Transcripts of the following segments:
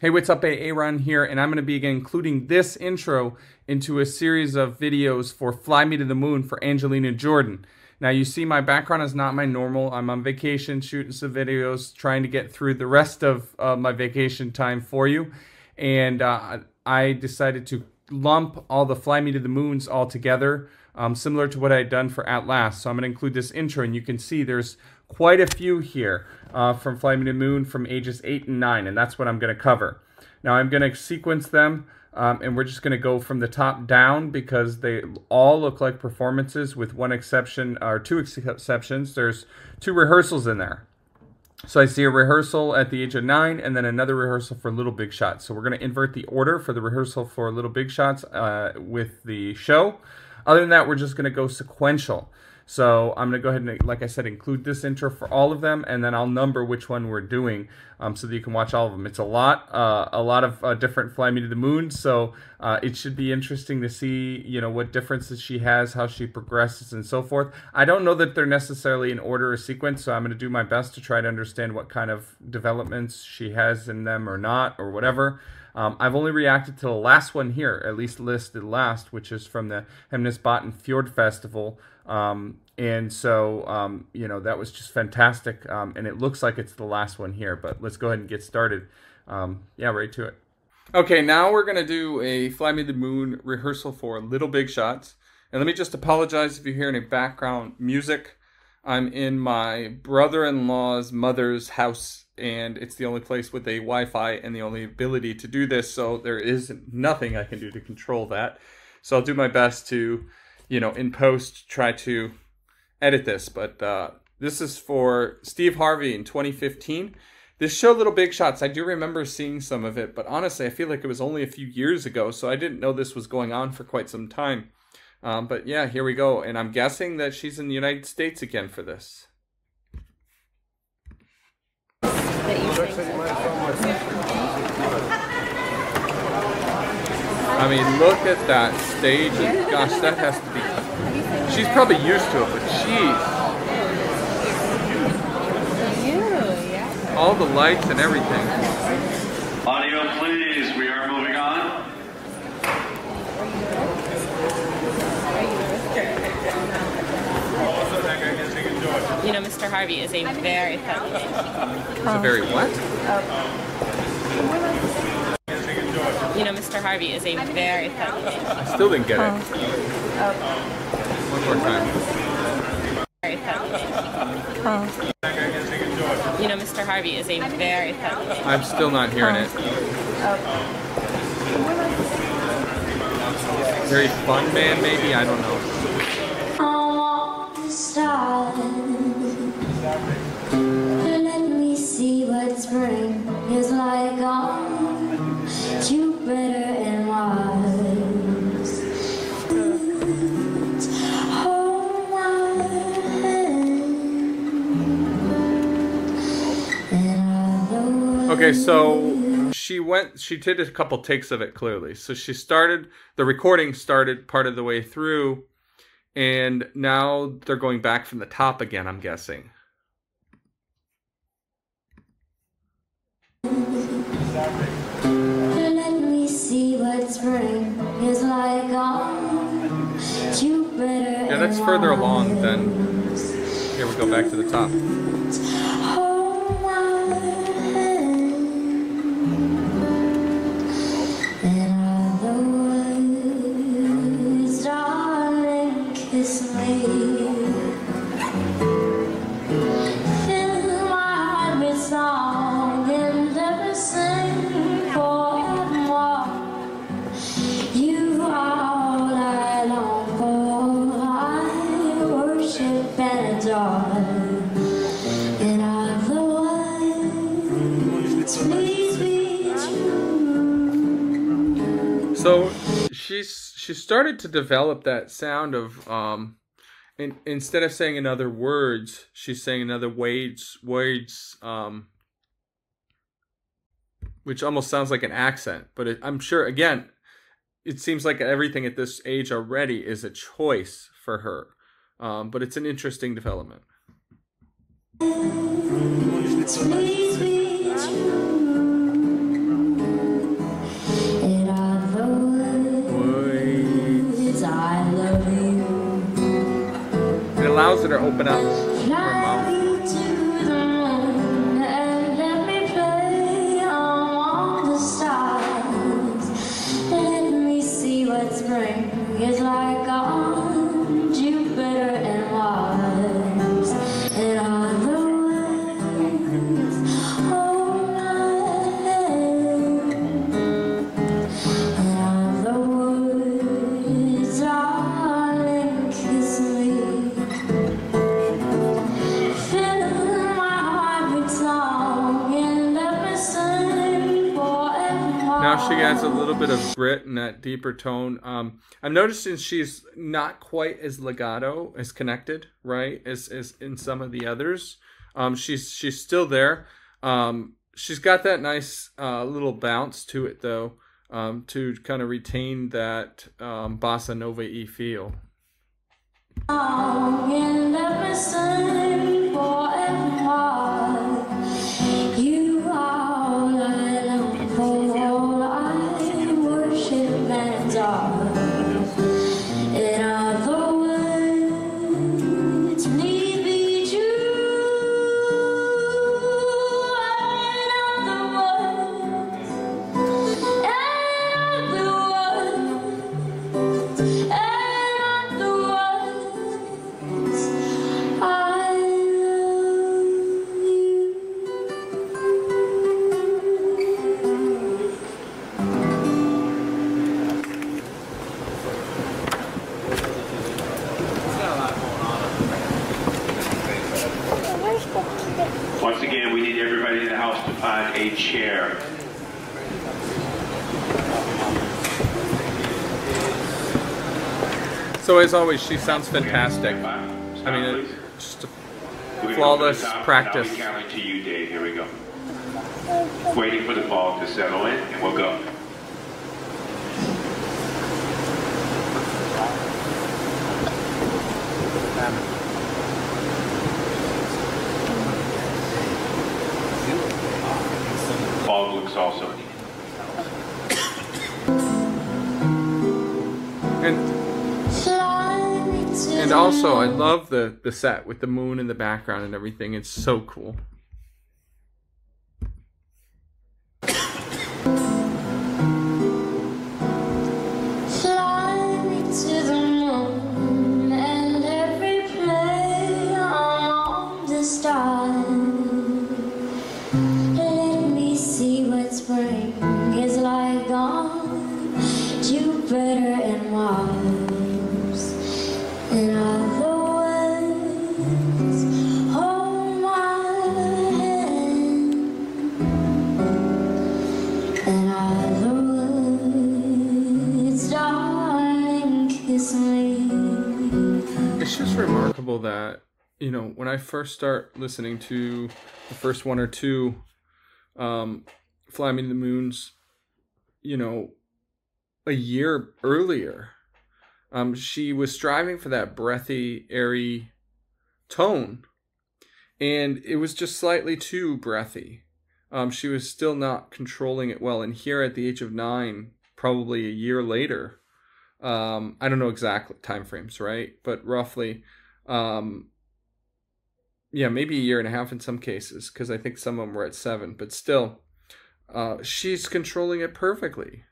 Hey, what's up? A-Aron here, and I'm going to be including this intro into a series of videos for Fly Me to the Moon for Angelina Jordan. Now, you see my background is not my normal. I'm on vacation shooting some videos, trying to get through the rest of my vacation time for you. And I decided to lump all the Fly Me to the Moons all together, similar to what I had done for At Last. So I'm going to include this intro, and you can see there's quite a few here from Fly Me to the Moon from ages 8 and 9, and that's what I'm going to cover. Now I'm going to sequence them, and we're just going to go from the top down because they all look like performances with one exception, or two exceptions. There's two rehearsals in there. So I see a rehearsal at the age of 9 and then another rehearsal for Little Big Shots. So we're going to invert the order for the rehearsal for Little Big Shots with the show. Other than that, we're just going to go sequential. So I'm going to go ahead and, like I said, include this intro for all of them, and then I'll number which one we're doing so that you can watch all of them. It's a lot of different Fly Me to the Moon, so it should be interesting to see, you know, what differences she has, how she progresses, and so forth. I don't know that they're necessarily in order or sequence, so I'm going to do my best to try to understand what kind of developments she has in them or not, or whatever. I've only reacted to the last one here, at least listed last, which is from the Hemnesbotten Fjord Festival. And so, you know, that was just fantastic. And it looks like it's the last one here, but let's go ahead and get started. Yeah, right to it. Okay, now we're going to do a Fly Me to the Moon rehearsal for Little Big Shots. And let me just apologize if you hear any background music. I'm in my brother-in-law's mother's house, and it's the only place with a Wi-Fi and the only ability to do this, so there is nothing I can do to control that. So I'll do my best to, you know, in post, try to edit this. But this is for Steve Harvey in 2015. This show, Little Big Shots, I do remember seeing some of it, but honestly, I feel like it was only a few years ago, so I didn't know this was going on for quite some time. But yeah, here we go. And I'm guessing that she's in the United States again for this. I mean, look at that stage. Gosh, that has to be... She's probably used to it, but jeez. All the lights and everything. Audio, please. We are moving on. You know, Mr. Harvey is a very funny name. It's a very what? You know, Mr. Harvey is a very funny name. I still didn't get it. One more time. Very funny name. You know, Mr. Harvey is a very funny name. I'm still not hearing it. Very fun man, maybe? I don't know. Let me see what spring is like on Jupiter and Mars. Hold my hand. Okay, so she did a couple takes of it clearly. So the recording started part of the way through, and now they're going back from the top again, I'm guessing. Let me see what spring is like on Jupiter. Yeah, that's further along than... Here we go back to the top. Hold my hand, and all the words, darling, kiss me. Fill my heart with song and never sing forevermore. You are all I long for. I worship and adore. And all the words, please be true. So she started to develop that sound of instead of saying in other words, she's saying in other words, which almost sounds like an accent. But I'm sure, again, it seems like everything at this age already is a choice for her. But it's an interesting development. Please be true. allows her to open up her mouth. Fly me to the moon and let me play among the stars. Let me see what spring is like on Jupiter and Mars. And all the winds hold my hand. And all the woods, darling, kiss me. Now she adds a little bit of grit in that deeper tone. I'm noticing she's not quite as legato, as connected, right, as in some of the others. She's still there. She's got that nice little bounce to it, though, to kind of retain that bossa nova-y feel. You are all I long for, all I worship and adore. In other words, please be true. In other words, in other words, I love you. Once again, we need everybody in the house to find a chair. So as always, she sounds fantastic. I mean, it's just a flawless practice. I'll be counting to you, Dave. Here we go. Waiting for the ball to settle in, and we'll go. Ball looks also. And also, I love the set with the moon in the background and everything. It's so cool. Fly me to the moon and let me play among the stars. Let me see what spring is like on Jupiter and Mars. In other words, hold my hand. In other words, darling, kiss me. It's just remarkable that, you know, when I first start listening to the first one or two Fly Me to the Moons, you know, a year earlier, she was striving for that breathy, airy tone, and it was just slightly too breathy. She was still not controlling it well, and here at the age of 9, probably a year later, I don't know exact time frames, right? But roughly, yeah, maybe a year and a half in some cases, because I think some of them were at 7, but still, she's controlling it perfectly.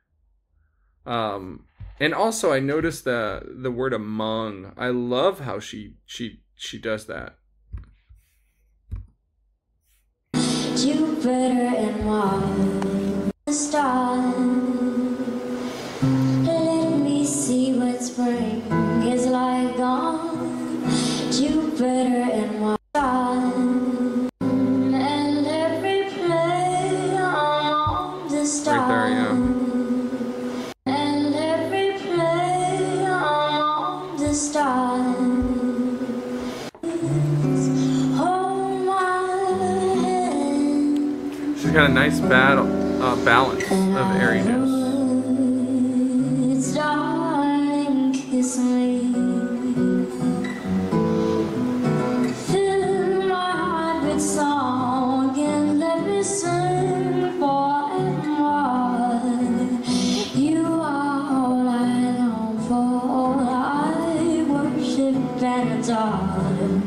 And also, I noticed the word among. I love how she does that. Jupiter and Mars, the stars. Let me see what spring is like on Jupiter and Mars. And every play on the stars. Right there, yeah. And every play on the stars. Hold my hand. She's got a nice balance of airiness. Darling, kiss me. Fill my heart with song and let me sing forevermore. You are all I long for, all I worship and adore.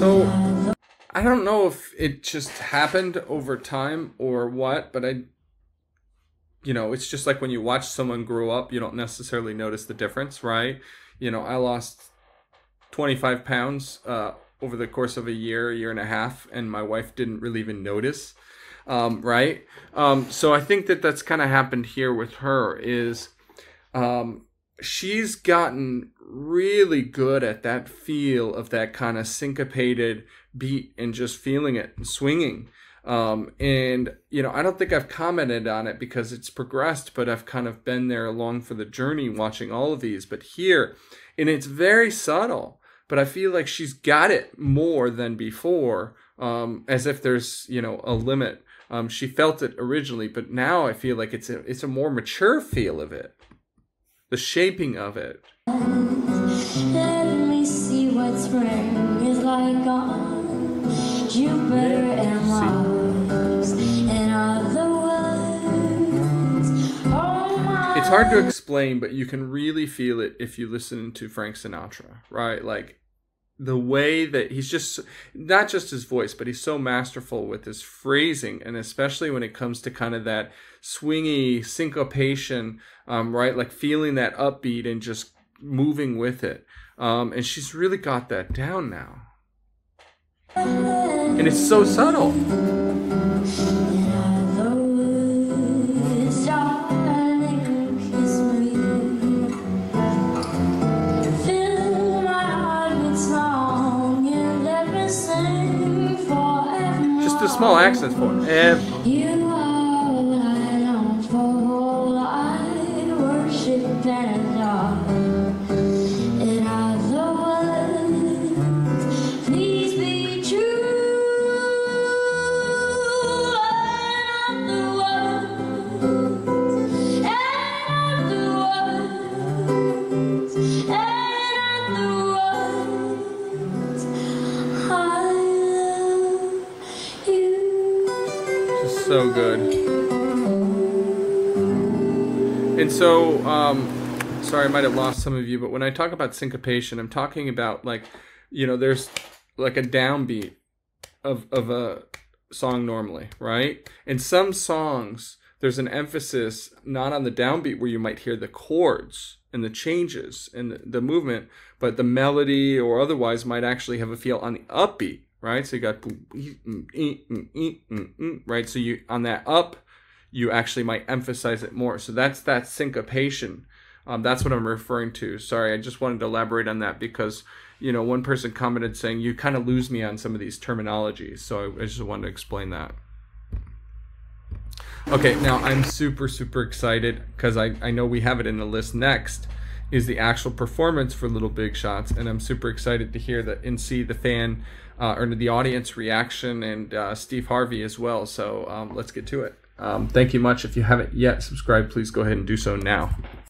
So I don't know if it just happened over time or what, but it's just like when you watch someone grow up, you don't necessarily notice the difference, right? I lost 25 pounds over the course of a year and a half, and my wife didn't really even notice, right? So I think that's kind of happened here with her is she's gotten really good at that feel of that kind of syncopated beat and just feeling it and swinging. And I don't think I've commented on it because it's progressed, but I've kind of been there along for the journey watching all of these. But here, and it's very subtle, but I feel like she's got it more than before, as if there's, a limit. She felt it originally, but now I feel like it's a more mature feel of it. The shaping of it. Let me see what spring is like on Jupiter and Mars and other worlds. Oh my. It's hard to explain, but you can really feel it if you listen to Frank Sinatra, right? Like the way that he's just, not just his voice, but he's so masterful with his phrasing, and especially when it comes to kind of that swingy syncopation, right? Like feeling that upbeat and just moving with it. And she's really got that down now. And it's so subtle. Just the small accents for it. You are what I long for, I worship and adore. In other words, please be true. In other words, in other words, in other words, I love you. So good. And so, sorry, I might have lost some of you, but when I talk about syncopation, I'm talking about like, there's like a downbeat of a song normally, right? In some songs, there's an emphasis not on the downbeat where you might hear the chords and the changes and the movement, but the melody or otherwise might actually have a feel on the upbeat. Right, so you got right. So you on that up, you actually might emphasize it more. So that's that syncopation. That's what I'm referring to. Sorry, I just wanted to elaborate on that because one person commented saying you kind of lose me on some of these terminologies. So I just wanted to explain that. Okay, now I'm super excited because I know we have it in the list next. Is the actual performance for Little Big Shots, and I'm super excited to hear that and see the fan or the audience reaction and Steve Harvey as well. So let's get to it. Thank you much. If you haven't yet subscribed, please go ahead and do so now.